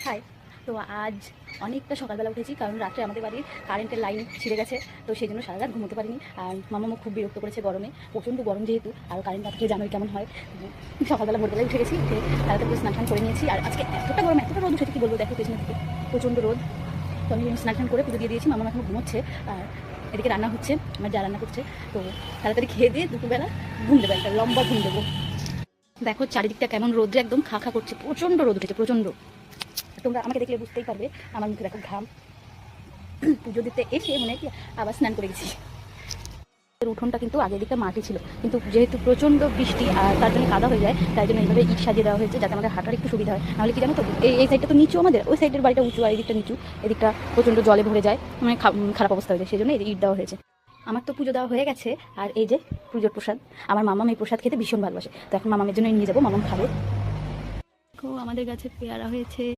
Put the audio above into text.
High. তো আজ অনেকটা সকালবেলা উঠেছি, কারণ রাত্রে আমাদের বাড়ির কারেন্টের লাইন ছিঁড়ে গেছে। তো সেই জন্য সারা রাত ঘুমোতে পারিনি। আর মামামও খুব বিরক্ত করেছে গরমে, প্রচণ্ড গরম যেহেতু, আর কারেন্ট না থাকলে জানোই কেমন হয়। সকালবেলা ভোরবেলায় উঠে গেছি, উঠে তাড়াতাড়ি করে স্নান করে নিয়েছি। আর আজকে এতটা গরম, এতটা রোদ উঠেছে কি বলবো, দেখো পেছনে থেকে প্রচণ্ড রোদ। তো আমি স্নান করে পুজো দিয়ে দিয়েছি, মামা এখন ঘুমোচ্ছে। আর এদিকে রান্না হচ্ছে, আমার যা রান্না করছে। তো তাড়াতাড়ি খেয়ে দিয়ে দুপুরবেলা ঘুম দেবো, একটা লম্বা ঘুম দেবো। দেখো চারিদিকটা কেমন রোদ্রে একদম খা খা করছে, প্রচণ্ড রোদ উঠেছে, প্রচণ্ড। তোমরা আমাকে দেখলে বুঝতেই পারবে, আমার মুখে দেখো ঘাম। পুজো দিতে এসে মনে হয় কি আবার স্নান করে গেছি। উঠোনটা কিন্তু আগের দিকটা মাটি ছিল, কিন্তু যেহেতু প্রচণ্ড বৃষ্টি আর তার জন্য কাদা হয়ে যায়, তাই জন্য এইভাবে ইট সাজিয়ে দেওয়া হয়েছে যাতে আমাদের হাঁটার একটু সুবিধা হয়। নাহলে কি জানো তো, এই সাইডটা তো নিচু, আমাদের ওই সাইডের বাড়িটা উঁচু আর এই দিকটা নিচু, এদিকটা প্রচণ্ড জলে ভরে যায়, মানে খারাপ অবস্থা হয়ে যায়। সেই জন্য ইট দেওয়া হয়েছে। আমার তো পুজো দেওয়া হয়ে গেছে, আর এই যে পুজোর প্রসাদ। আমার মামাম এই প্রসাদ খেতে ভীষণ ভালোবাসে, তো এখন মামামের জন্য নিয়ে যাবো, মামাম খাবে। দেখো আমাদের গাছে পেয়ারা হয়েছে।